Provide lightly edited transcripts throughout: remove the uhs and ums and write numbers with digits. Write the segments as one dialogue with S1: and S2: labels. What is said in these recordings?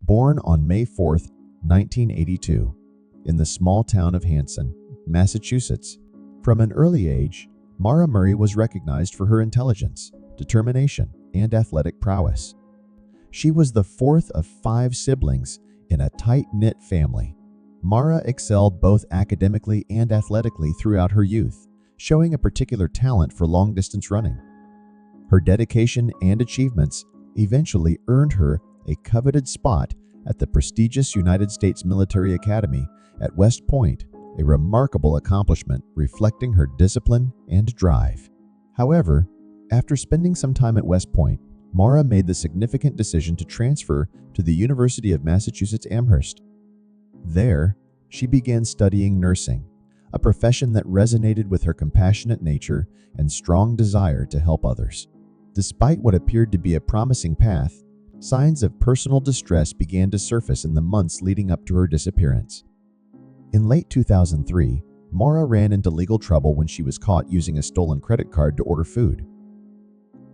S1: Born on May 4, 1982, in the small town of Hanson, Massachusetts, from an early age, Maura Murray was recognized for her intelligence, determination, and athletic prowess. She was the fourth of 5 siblings in a tight-knit family. Maura excelled both academically and athletically throughout her youth, showing a particular talent for long-distance running. Her dedication and achievements eventually earned her a coveted spot at the prestigious United States Military Academy at West Point, a remarkable accomplishment reflecting her discipline and drive. However, after spending some time at West Point, Maura made the significant decision to transfer to the University of Massachusetts Amherst. There, she began studying nursing, a profession that resonated with her compassionate nature and strong desire to help others. Despite what appeared to be a promising path, signs of personal distress began to surface in the months leading up to her disappearance. In late 2003, Maura ran into legal trouble when she was caught using a stolen credit card to order food.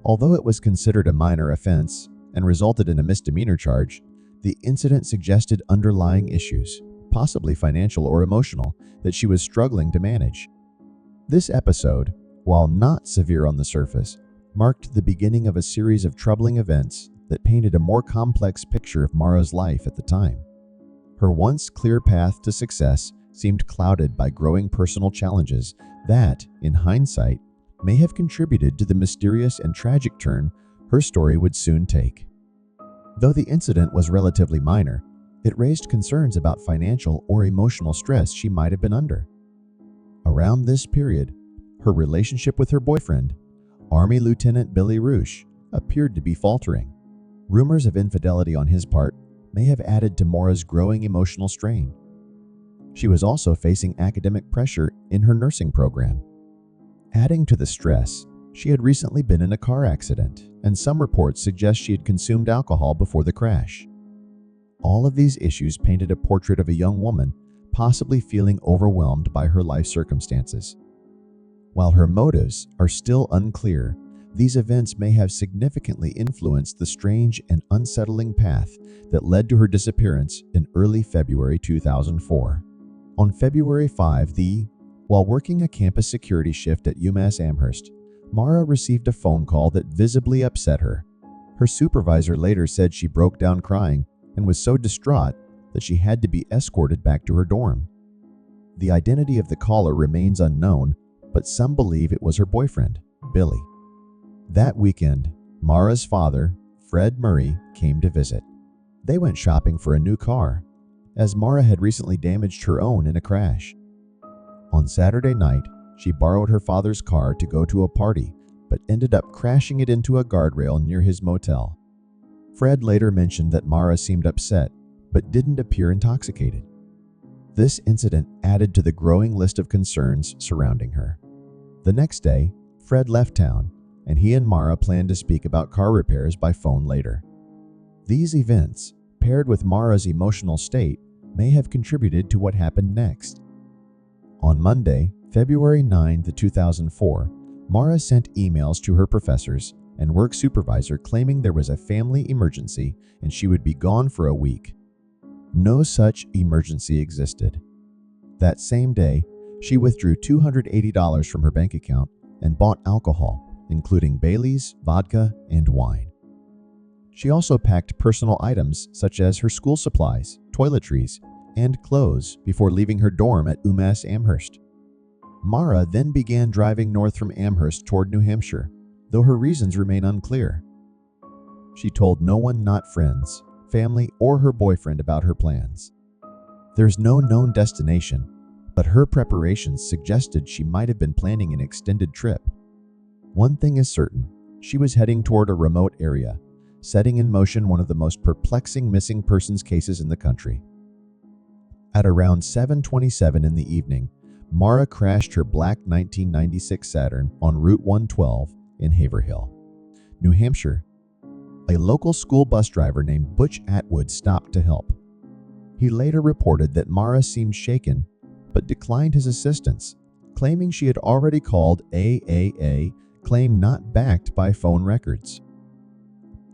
S1: Although it was considered a minor offense and resulted in a misdemeanor charge, the incident suggested underlying issues, possibly financial or emotional, that she was struggling to manage. This episode, while not severe on the surface, marked the beginning of a series of troubling events that painted a more complex picture of Maura's life at the time. Her once clear path to success seemed clouded by growing personal challenges that, in hindsight, may have contributed to the mysterious and tragic turn her story would soon take. Though the incident was relatively minor, it raised concerns about financial or emotional stress she might have been under. Around this period, her relationship with her boyfriend, Army Lieutenant Billy Roosh, appeared to be faltering. Rumors of infidelity on his part may have added to Maura's growing emotional strain. She was also facing academic pressure in her nursing program. Adding to the stress, she had recently been in a car accident, and some reports suggest she had consumed alcohol before the crash. All of these issues painted a portrait of a young woman possibly feeling overwhelmed by her life circumstances. While her motives are still unclear, these events may have significantly influenced the strange and unsettling path that led to her disappearance in early February 2004. On February 5, while working a campus security shift at UMass Amherst, Maura received a phone call that visibly upset her. Her supervisor later said she broke down crying and was so distraught that she had to be escorted back to her dorm. The identity of the caller remains unknown, but some believe it was her boyfriend, Billy. That weekend, Maura's father, Fred Murray, came to visit. They went shopping for a new car, as Maura had recently damaged her own in a crash. On Saturday night, she borrowed her father's car to go to a party, but ended up crashing it into a guardrail near his motel. Fred later mentioned that Maura seemed upset, but didn't appear intoxicated. This incident added to the growing list of concerns surrounding her. The next day, Fred left town, and he and Maura planned to speak about car repairs by phone later. These events, paired with Maura's emotional state, may have contributed to what happened next. On Monday, February 9, 2004, Maura sent emails to her professors and work supervisor claiming there was a family emergency and she would be gone for a week. No such emergency existed. That same day, she withdrew $280 from her bank account and bought alcohol, including Bailey's, vodka, and wine. She also packed personal items such as her school supplies, toiletries, and clothes before leaving her dorm at UMass Amherst. Maura then began driving north from Amherst toward New Hampshire, though her reasons remain unclear. She told no one, not friends, family, or her boyfriend, about her plans. There's no known destination, but her preparations suggested she might have been planning an extended trip. One thing is certain, she was heading toward a remote area, setting in motion one of the most perplexing missing persons cases in the country. At around 7:27 in the evening, Maura crashed her black 1996 Saturn on Route 112 in Haverhill, New Hampshire. A local school bus driver named Butch Atwood stopped to help. He later reported that Maura seemed shaken, but declined his assistance, claiming she had already called AAA, claim not backed by phone records.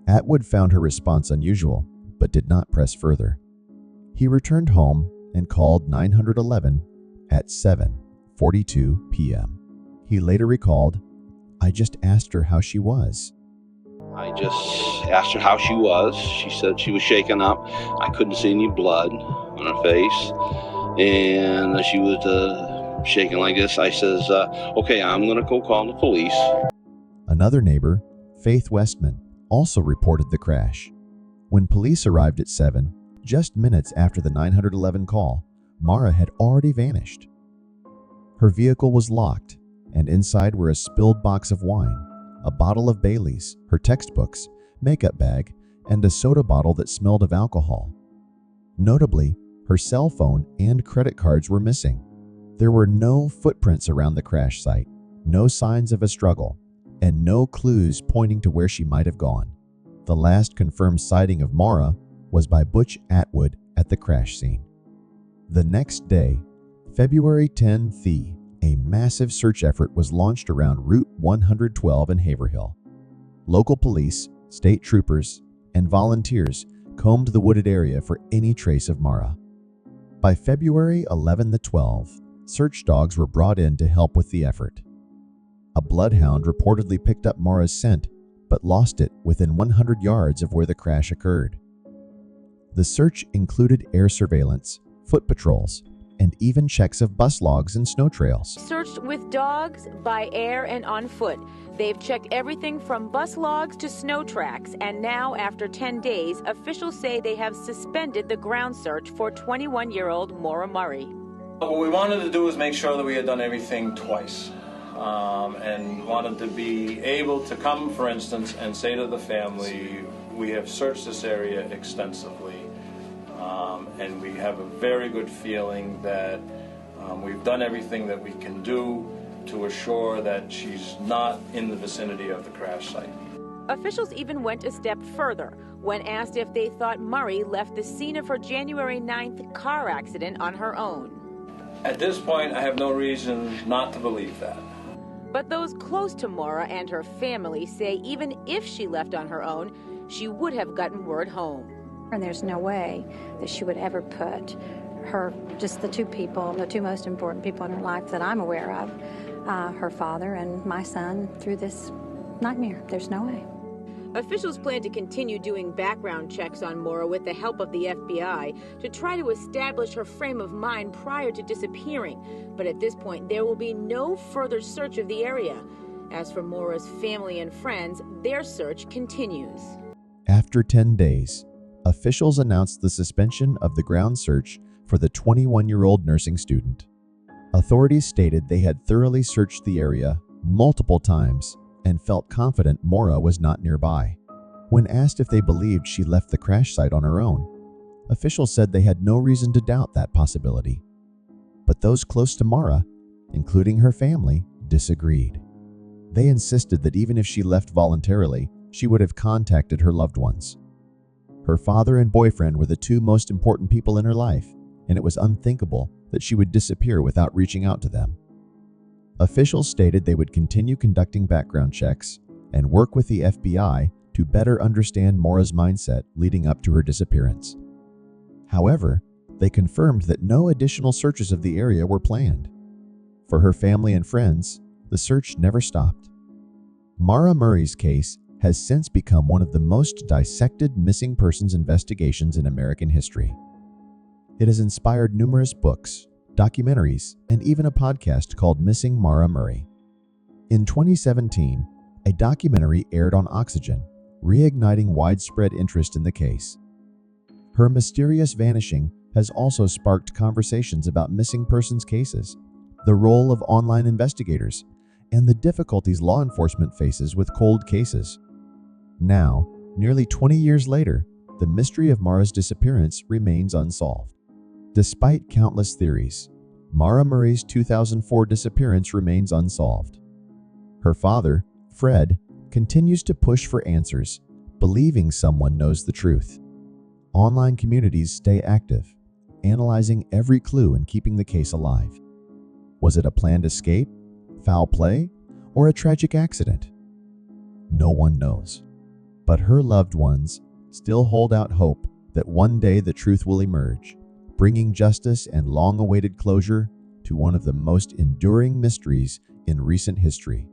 S1: Atwood found her response unusual, but did not press further. He returned home and called 911 at 7:42 p.m. He later recalled, "I just asked her how she was.
S2: I just asked her how she was. She said she was shaken up. I couldn't see any blood on her face. And she was shaking like this. I says, okay, I'm going to go call the police."
S1: Another neighbor, Faith Westman, also reported the crash. When police arrived at 7, just minutes after the 911 call, Maura had already vanished. Her vehicle was locked, and inside were a spilled box of wine, a bottle of Bailey's, her textbooks, makeup bag, and a soda bottle that smelled of alcohol. Notably, her cell phone and credit cards were missing. There were no footprints around the crash site, no signs of a struggle, and no clues pointing to where she might have gone. The last confirmed sighting of Maura was by Butch Atwood at the crash scene. The next day, February 10th, a massive search effort was launched around Route 112 in Haverhill. Local police, state troopers, and volunteers combed the wooded area for any trace of Maura. By February 11 to 12, search dogs were brought in to help with the effort. A bloodhound reportedly picked up Maura's scent, but lost it within 100 yards of where the crash occurred. The search included air surveillance, foot patrols, and even checks of bus logs and snow trails.
S3: Searched with dogs, by air, and on foot. They've checked everything from bus logs to snow tracks, and now, after 10 days, officials say they have suspended the ground search for 21-year-old Maura Murray.
S4: What we wanted to do was make sure that we had done everything twice, and wanted to be able to come, for instance, and say to the family, we have searched this area extensively, and we have a very good feeling that we've done everything that we can do to assure that she's not in the vicinity of the crash site.
S3: Officials even went a step further when asked if they thought Murray left the scene of her January 9th car accident on her own.
S4: At this point, I have no reason not to believe that.
S3: But those close to Maura and her family say even if she left on her own, she would have gotten word home.
S5: And there's no way that she would ever put just the two most important people in her life that I'm aware of, her father and my son, through this nightmare. There's no way.
S3: Officials plan to continue doing background checks on Maura with the help of the FBI to try to establish her frame of mind prior to disappearing. But at this point, there will be no further search of the area. As for Maura's family and friends, their search continues.
S1: After 10 days, officials announced the suspension of the ground search for the 21-year-old nursing student. Authorities stated they had thoroughly searched the area multiple times and felt confident Maura was not nearby. When asked if they believed she left the crash site on her own, officials said they had no reason to doubt that possibility. But those close to Maura, including her family, disagreed. They insisted that even if she left voluntarily, she would have contacted her loved ones. Her father and boyfriend were the two most important people in her life, and it was unthinkable that she would disappear without reaching out to them. Officials stated they would continue conducting background checks and work with the FBI to better understand Maura's mindset leading up to her disappearance. However, they confirmed that no additional searches of the area were planned. For her family and friends, the search never stopped. Maura Murray's case has since become one of the most dissected missing persons investigations in American history. It has inspired numerous books, documentaries, and even a podcast called Missing Maura Murray. In 2017, a documentary aired on Oxygen, reigniting widespread interest in the case. Her mysterious vanishing has also sparked conversations about missing persons cases, the role of online investigators, and the difficulties law enforcement faces with cold cases. Now, nearly 20 years later, the mystery of Maura's disappearance remains unsolved. Despite countless theories, Maura Murray's 2004 disappearance remains unsolved. Her father, Fred, continues to push for answers, believing someone knows the truth. Online communities stay active, analyzing every clue and keeping the case alive. Was it a planned escape, foul play, or a tragic accident? No one knows. But her loved ones still hold out hope that one day the truth will emerge, bringing justice and long-awaited closure to one of the most enduring mysteries in recent history.